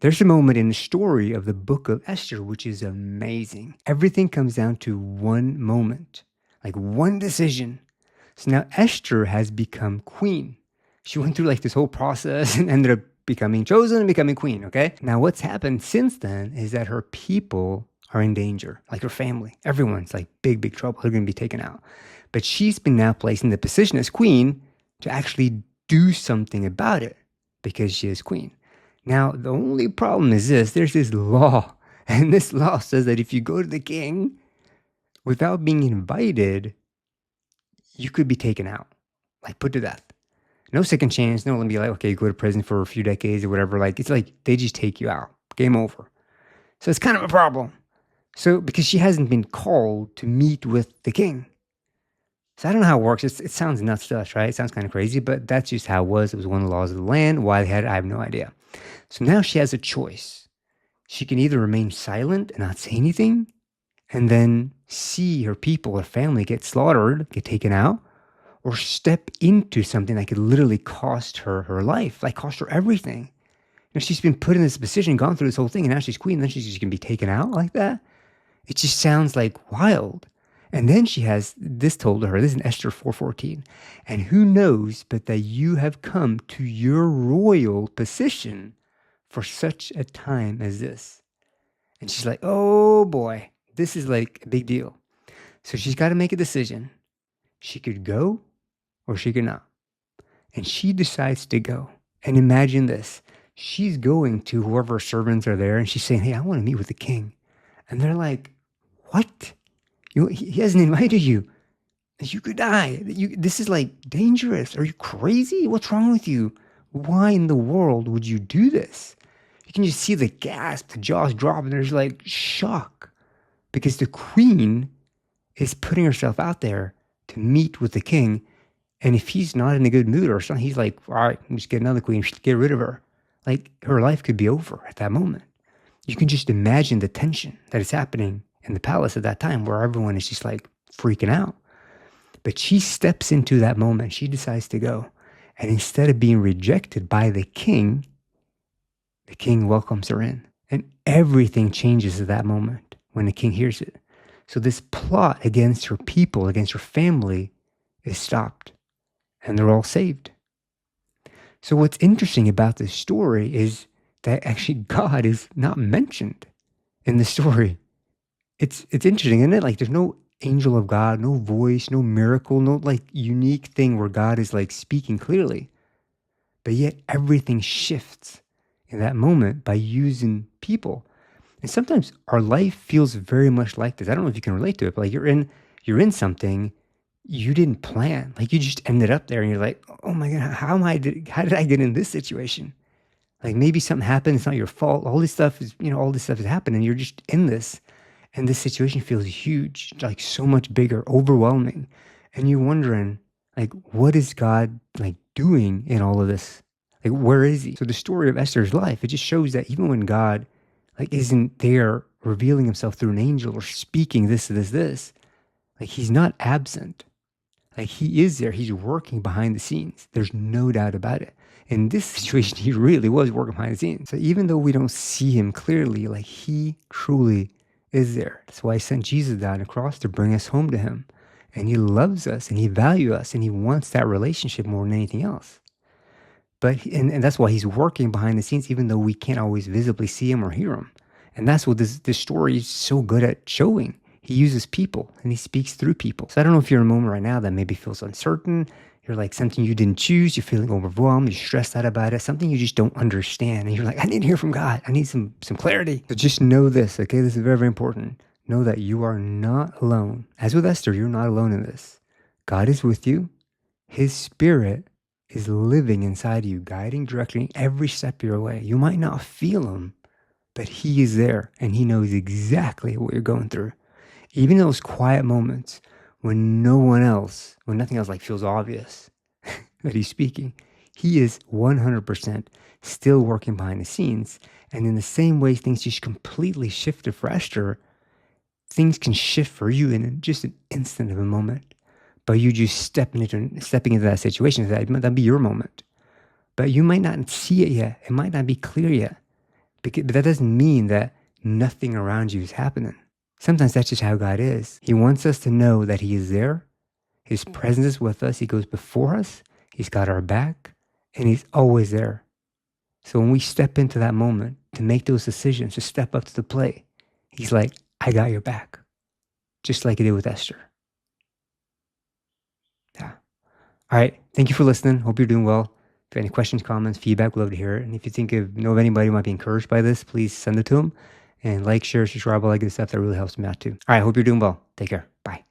There's a moment in the story of the Book of Esther, which is amazing. Everything comes down to one moment, like one decision. So now Esther has become queen. She went through like this whole process and ended up becoming chosen and becoming queen, okay? Now what's happened since then is that her people are in danger, like her family. Everyone's like big trouble. They're going to be taken out. But she's been now placed in the position as queen to actually do something about it because she is queen. Now, the only problem is this, there's this law, and this law says that if you go to the king without being invited, you could be taken out, like put to death. No second chance, no, let me be like, okay, go to prison for a few decades or whatever. Like, it's like they just take you out, game over. So it's kind of a problem. So, because she hasn't been called to meet with the king. So I don't know how it works. It sounds nuts to us, right? It sounds kind of crazy, but that's just how it was. It was one of the laws of the land. Why they had it, I have no idea. So now she has a choice. She can either remain silent and not say anything, and then see her people, her family get slaughtered, get taken out, or step into something that could literally cost her her life, like cost her everything. You know, she's been put in this position, gone through this whole thing, and now she's queen, and then she's just going to be taken out like that. It just sounds like wild. And then she has this told to her, this is in Esther 4:14. And who knows but that you have come to your royal position for such a time as this. And she's like, oh boy, this is like a big deal. So she's got to make a decision. She could go or she could not. And she decides to go. And imagine this. She's going to whoever her servants are there and she's saying, hey, I want to meet with the king. And they're like, what? He hasn't invited you. You could die. This is like dangerous. Are you crazy? What's wrong with you? Why in the world would you do this? You can just see the gasp, the jaws drop, and there's like shock because the queen is putting herself out there to meet with the king. And if he's not in a good mood or something, he's like, all right, just get another queen, get rid of her. Like her life could be over at that moment. You can just imagine the tension that is happening in the palace at that time where everyone is just like freaking out. But she steps into that moment. She decides to go. And instead of being rejected by the king welcomes her in. And everything changes at that moment when the king hears it. So this plot against her people, against her family, is stopped. And they're all saved. So what's interesting about this story is that actually God is not mentioned in the story. It's interesting, isn't it? Like there's no angel of God, no voice, no miracle, no like unique thing where God is like speaking clearly. But yet everything shifts in that moment by using people. And sometimes our life feels very much like this. I don't know if you can relate to it, but like you're in something you didn't plan. Like you just ended up there and you're like, oh my God, how did I get in this situation? Like maybe something happened, it's not your fault. All this stuff is happening and you're just in this. And this situation feels huge, like so much bigger, overwhelming. And you're wondering, like, what is God like doing in all of this? Like, where is he? So the story of Esther's life, it just shows that even when God like isn't there revealing himself through an angel or speaking this, like he's not absent. Like he is there. He's working behind the scenes. There's no doubt about it. In this situation, he really was working behind the scenes. So even though we don't see him clearly, like he truly is there. That's why he sent Jesus down the cross to bring us home to him. And he loves us and he values us and he wants that relationship more than anything else. But and that's why he's working behind the scenes, even though we can't always visibly see him or hear him. And that's what this story is so good at showing. He uses people and he speaks through people. So I don't know if you're in a moment right now that maybe feels uncertain. You're like something you didn't choose. You're feeling overwhelmed. You're stressed out about it. Something you just don't understand. And you're like, I need to hear from God. I need some clarity. So just know this, okay? This is very, very important. Know that you are not alone. As with Esther, you're not alone in this. God is with you. His spirit is living inside you, guiding directly every step your way. You might not feel him, but he is there and he knows exactly what you're going through. Even those quiet moments when nothing else like feels obvious that he's speaking, he is 100% still working behind the scenes. And in the same way things just completely shifted for Esther, things can shift for you in just an instant of a moment. But you just stepping into that situation, that'd be your moment. But you might not see it yet. It might not be clear yet. But that doesn't mean that nothing around you is happening. Sometimes that's just how God is. He wants us to know that He is there. His presence is with us. He goes before us. He's got our back, and He's always there. So when we step into that moment to make those decisions, to step up to the plate, He's like, I got your back. Just like He did with Esther. Yeah. All right. Thank you for listening. Hope you're doing well. If you have any questions, comments, feedback, we'd love to hear it. And if you know of anybody who might be encouraged by this, please send it to them. And like, share, subscribe, all that good stuff. That really helps me out too. All right. Hope you're doing well. Take care. Bye.